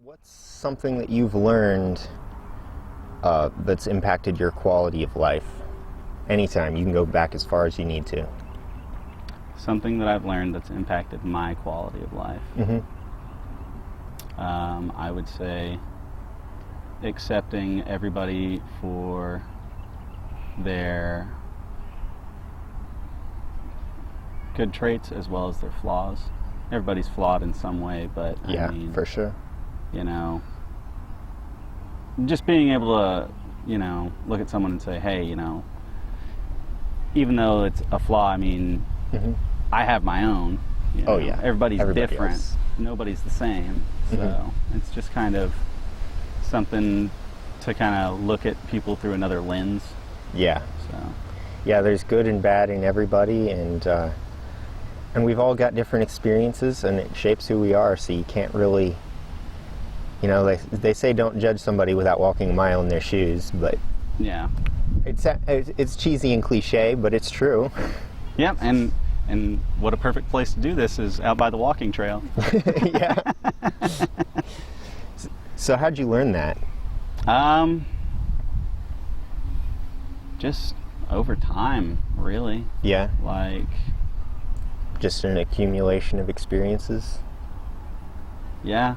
What's something that you've learned that's impacted your quality of life? Anytime. You can go back as far as you need to. Something that I've learned that's impacted my quality of life. Mm-hmm. I would say accepting everybody for their good traits as well as their flaws. Everybody's flawed in some way, but Yeah, I mean, for sure. you know, just being able to, look at someone and say, hey, even though it's a flaw, I mean, Mm-hmm. I have my own. Oh, yeah. Everybody's Everybody different. else. Nobody's the same. So Mm-hmm. it's just kind of something to kind of look at people through another lens. Yeah. So Yeah, there's good and bad in everybody, and we've all got different experiences, and it shapes who we are, so you can't really, they say don't judge somebody without walking a mile in their shoes, but yeah. it's cheesy and cliche, but it's true. Yep, and what a perfect place to do this is out by the walking trail. Yeah. So how'd you learn that? Just over time, really. Yeah. Like, Just an accumulation of experiences? yeah.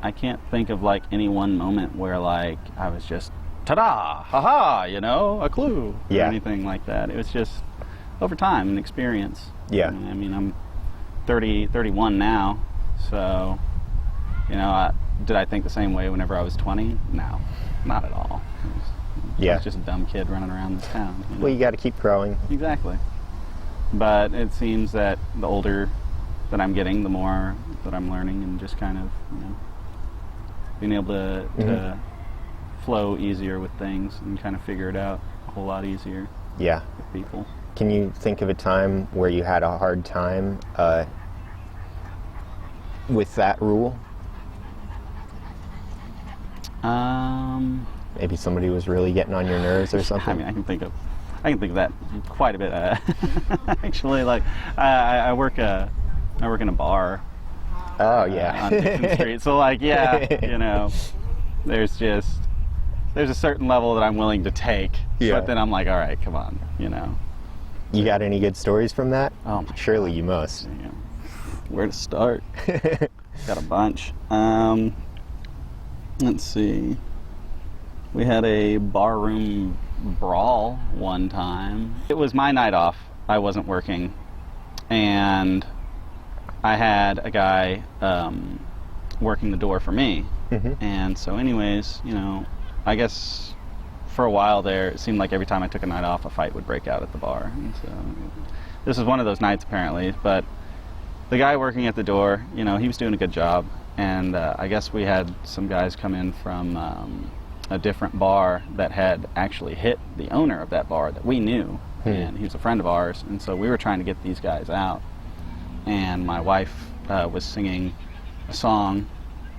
I can't think of like any one moment where like I was just ta-da, haha, a clue or Yeah. anything like that. It was just over time and experience. Yeah. I mean, I'm 31 now, so did I think the same way whenever I was 20? No, not at all. I Yeah. was just a dumb kid running around this town. Well, you got to keep growing. Exactly. But it seems that the older that I'm getting, the more that I'm learning, and just kind of, being able to flow easier with things and kind of figure it out a whole lot easier Yeah. with people. Can you think of a time where you had a hard time with that rule? Maybe somebody was really getting on your nerves or something? I mean, I can think of that quite a bit. Actually, like I work in a bar. Oh, yeah. On Dixon Street. So, like, yeah, there's a certain level that I'm willing to take. Yeah. But then I'm like, all right, come on, You got any good stories from that? Oh, my Surely God. you must. Where to start? Got a bunch. Let's see. We had a barroom brawl one time. It was my night off. I wasn't working. And I had a guy working the door for me. Mm-hmm. And so anyways, I guess for a while there, it seemed like every time I took a night off, a fight would break out at the bar. And so this was one of those nights apparently, but the guy working at the door, he was doing a good job. And I guess we had some guys come in from a different bar that had actually hit the owner of that bar that we knew. And he was a friend of ours. And so we were trying to get these guys out. And my wife was singing a song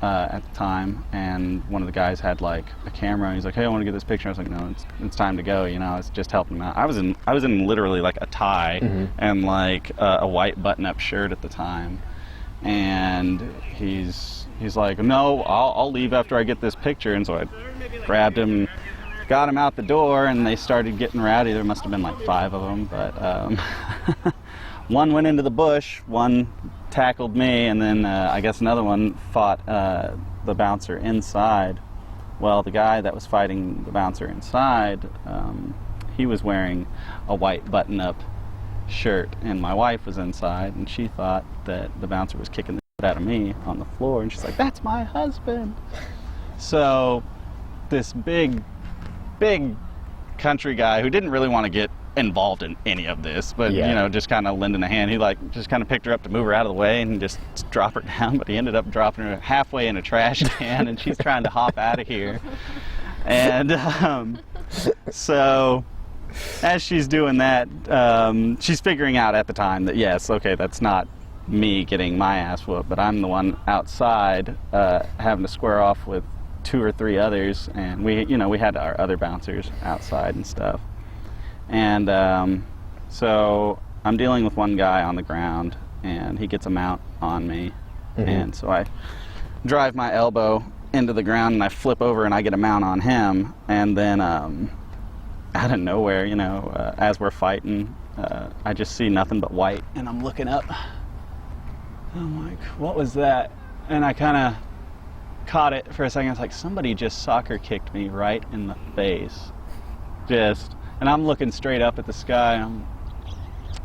at the time, and one of the guys had like a camera. He's like, "Hey, I want to get this picture." I was like, "No, it's time to go." I was just helping him out. I was in literally like a tie and like a white button-up shirt at the time, and he's like, "No, I'll leave after I get this picture." And so I grabbed him, got him out the door, and they started getting rowdy. There must have been like 5 of them, but one went into the bush, one tackled me, and then I guess another one fought the bouncer inside. Well, the guy that was fighting the bouncer inside, he was wearing a white button-up shirt, and my wife was inside, and she thought that the bouncer was kicking the shit out of me on the floor, and she's like, "That's my husband." So this big country guy who didn't really want to get involved in any of this, but just kind of lending a hand. He like just kind of picked her up to move her out of the way and just drop her down, but he ended up dropping her halfway in a trash can, and she's trying to hop out of here. And so as she's doing that, she's figuring out at the time that yes, okay, that's not me getting my ass whooped, but I'm the one outside having to square off with 2 or 3 others, and we had our other bouncers outside and stuff. And so I'm dealing with one guy on the ground, and he gets a mount on me. And so I drive my elbow into the ground, and I flip over and I get a mount on him, and then out of nowhere, you know, as we're fighting, I just see nothing but white, and I'm looking up. I'm like, what was that? And I kind of caught it for a second. I was like, somebody just soccer kicked me right in the face. And I'm looking straight up at the sky.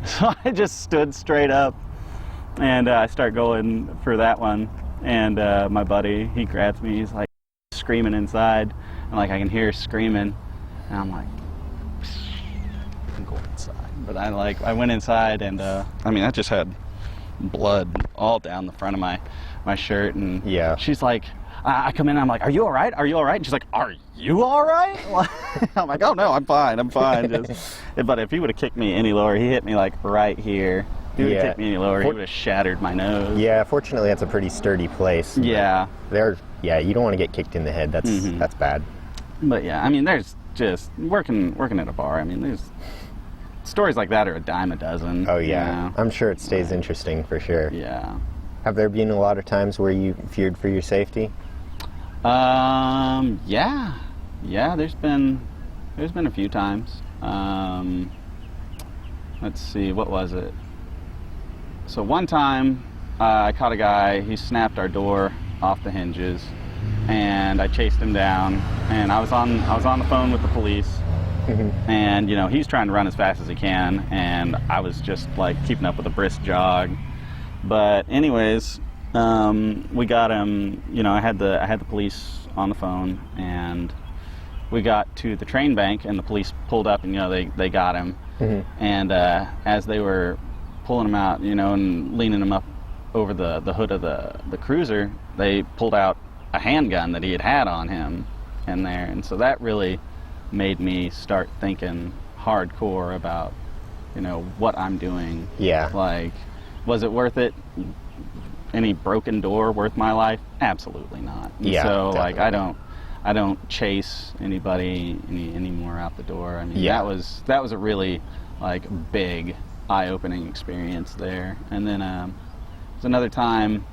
So I just stood straight up, and I start going for that one. And my buddy, he grabs me. He's like screaming inside, and like I can hear screaming, and I'm like, I'm going inside. But I went inside, and I just had blood all down the front of my shirt, and Yeah. she's like, I come in, and I'm like, are you all right? Are you all right? And she's like, are you all right? I'm like, oh no, I'm fine. But if he would have kicked me any lower, he hit me like right here. If he would have Yeah. kicked me any lower, he would have shattered my nose. Yeah, fortunately that's a pretty sturdy place. Yeah. You don't want to get kicked in the head. That's bad. But yeah, I mean, there's just working at a bar. I mean, there's stories like that are a dime a dozen. Oh yeah. You know? I'm sure it stays interesting for sure. Yeah. Have there been a lot of times where you feared for your safety? Yeah. There's been a few times. Let's see, what was it? So one time, I caught a guy. He snapped our door off the hinges, and I chased him down. And I was on the phone with the police, and you know he's trying to run as fast as he can, and I was just like keeping up with a brisk jog. But anyways, we got him. You know, I had the police on the phone, and we got to the train bank, and the police pulled up, and you know they got him. And as they were pulling him out, you know, and leaning him up over the hood of the cruiser, they pulled out a handgun that he had on him in there, and so that really made me start thinking hardcore about, you know, what I'm doing. Yeah. Like, was it worth it? Any broken door worth my life? Absolutely not. And Yeah, so like definitely. I don't chase anybody anymore out the door. I mean, Yeah. that was a really like big eye-opening experience there. And then there's another time,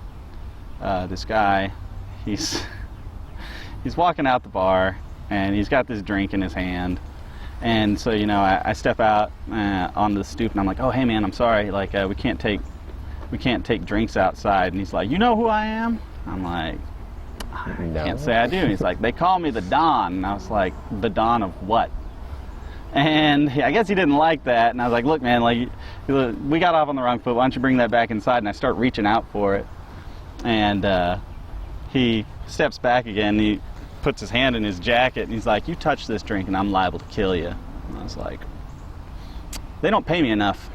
this guy, he's walking out the bar, and he's got this drink in his hand. And so, you know, I step out on the stoop, and I'm like, oh, hey man, I'm sorry, like we can't take drinks outside. And he's like, you know who I am? I'm like, I No. can't say I do. And he's like, they call me the Don. And I was like, the Don of what? And I guess he didn't like that. And I was like, look, man, like, we got off on the wrong foot. Why don't you bring that back inside? And I start reaching out for it. And he steps back again. He puts his hand in his jacket, and he's like, you touch this drink, and I'm liable to kill you. And I was like, they don't pay me enough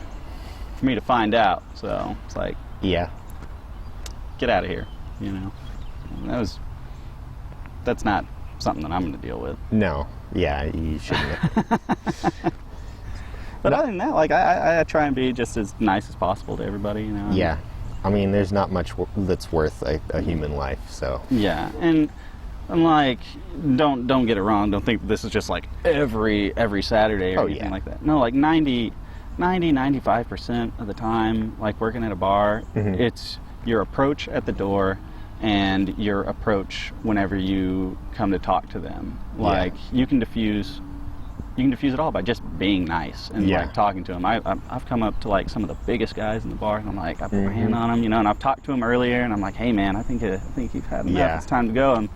for me to find out. So it's like, Yeah. get out of here, you know. And that's not something that I'm going to deal with. No. Yeah, you shouldn't. But other than that, like I try and be just as nice as possible to everybody, you know. Yeah. I mean, there's not much that's worth a human life, so. Yeah, and like, don't get it wrong. Don't think this is just like every Saturday or anything like that. No, like 95% of the time, like working at a bar, it's your approach at the door and your approach whenever you come to talk to them. Like, you can diffuse it all by just being nice and like talking to them. I've come up to like some of the biggest guys in the bar, and I'm like, I put my hand on them, you know, and I've talked to them earlier, and I'm like, hey man, I think you've had enough. Yeah. It's time to go. And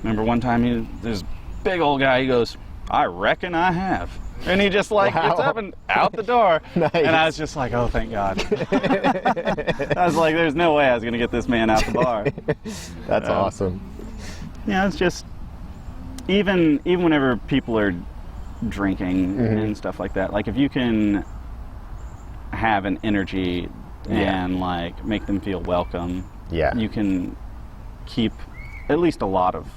remember one time, this big old guy, he goes, I reckon I have. And he just like gets up and out the door. Nice. And I was just like, oh, thank God. I was like, there's no way I was going to get this man out the bar. That's awesome. Yeah, it's just, even whenever people are drinking and stuff like that, like if you can have an energy and like make them feel welcome, you can keep at least a lot of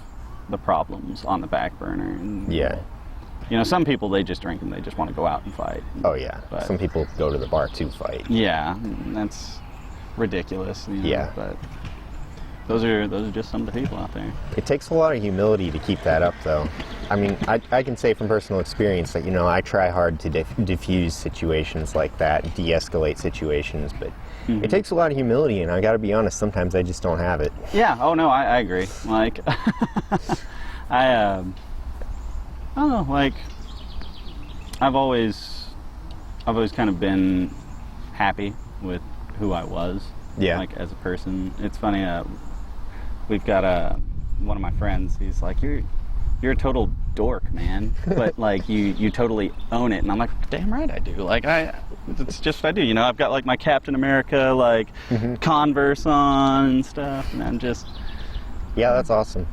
the problems on the back burner. And, you know, some people, they just drink and they just want to go out and fight. Oh yeah. But some people go to the bar to fight. yeah, that's ridiculous. You know, Yeah. But those are just some of the people out there. It takes a lot of humility to keep that up, though. I mean, I can say from personal experience that, I try hard to diffuse situations like that, de-escalate situations, but it takes a lot of humility, and I got to be honest, sometimes I just don't have it. Yeah. Oh no, I agree. Like, I don't know. Like, I've always kind of been happy with who I was. Yeah. Like, as a person. It's funny. We've got one of my friends. He's like, you're a total dork, man, but like you totally own it. And I'm like, damn right I do. Like, it's just what I do. I've got like my Captain America like Converse on and stuff, and I'm just. Yeah, that's awesome.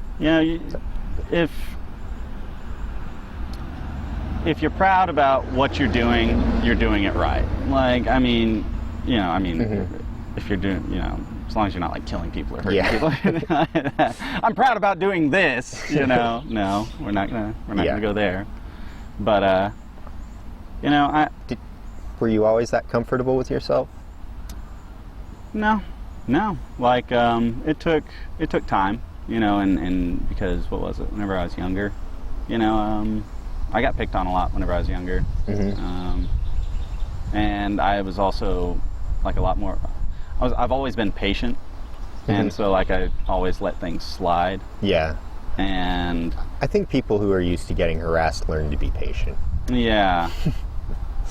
If you're proud about what you're doing it right. Like, I mean, if you're doing, as long as you're not like killing people or hurting people. I'm proud about doing this, No, we're not gonna go there. But were you always that comfortable with yourself? No. Like, it took time, and because what was it? Whenever I was younger, I got picked on a lot whenever I was younger, and I was also like a lot more. I've always been patient, and so like I always let things slide. Yeah. And I think people who are used to getting harassed learn to be patient. Yeah.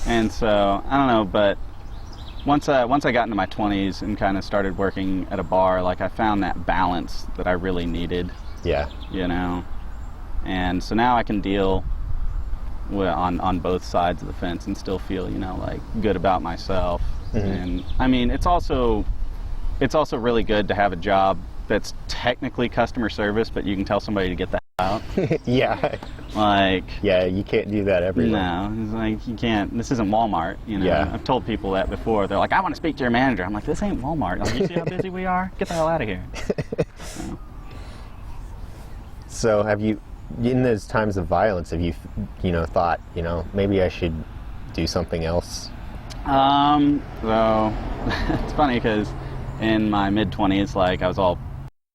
And so I don't know, but once I got into my 20s and kind of started working at a bar, like I found that balance that I really needed. Yeah. And so now I can deal on both sides of the fence and still feel like good about myself. And I mean, it's also really good to have a job that's technically customer service, but you can tell somebody to get the hell out. Yeah. Like. Yeah, you can't do that everywhere. No, it's like you can't. This isn't Walmart. Yeah. I've told people that before. They're like, I want to speak to your manager. I'm like, this ain't Walmart. Like, you see how busy we are? Get the hell out of here. So have you, in those times of violence, have you, thought, maybe I should do something else? So it's funny because in my mid-20s, like I was all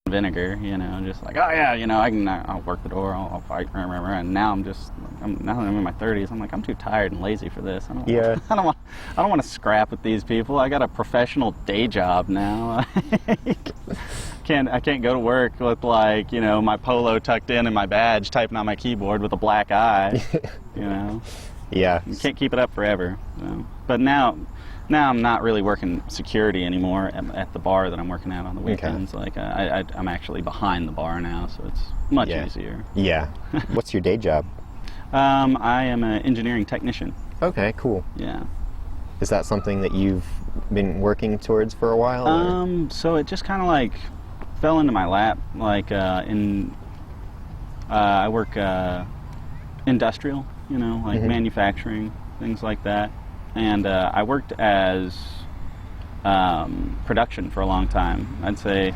vinegar, just like, oh yeah, I'll work the door, I'll fight, and now now that I'm in my 30s, I'm like, I'm too tired and lazy for this. I don't want to scrap with these people. I got a professional day job now. I can't go to work with like, my polo tucked in and my badge typing on my keyboard with a black eye, Yeah. You can't keep it up forever. So. But now I'm not really working security anymore at the bar that I'm working at on the weekends. Okay. Like I'm actually behind the bar now, so it's much easier. Yeah. What's your day job? I am an engineering technician. Okay, cool. Yeah. Is that something that you've been working towards for a while? So it just kind of like fell into my lap. Like I work industrial. Manufacturing, things like that. And I worked as production for a long time. I'd say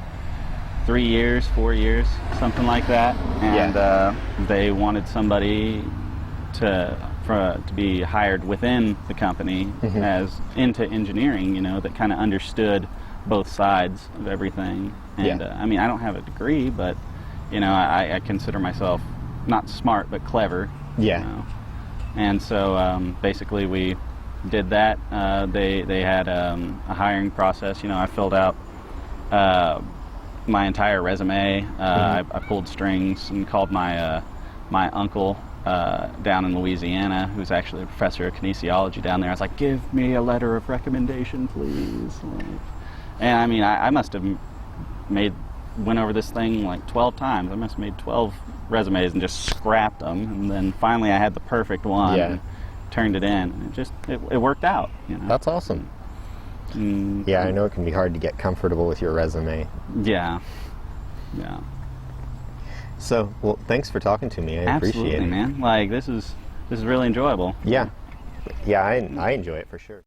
3 years, 4 years, something like that. And they wanted somebody to be hired within the company as into engineering, that kind of understood both sides of everything. And I mean, I don't have a degree, but I consider myself not smart but clever. Yeah. And so basically we did that. They had a hiring process. I filled out my entire resume. I pulled strings and called my uncle down in Louisiana, who's actually a professor of kinesiology down there. I was like, give me a letter of recommendation, please. And I mean, I must have went over this thing like 12 times. I must have made 12 resumes and just scrapped them, and then finally I had the perfect one and turned it in, and it worked out. That's awesome. Yeah, I know it can be hard to get comfortable with your resume. Yeah. So, well, thanks for talking to me. I appreciate it. Absolutely, man. Like, this is really enjoyable. Yeah, I enjoy it for sure.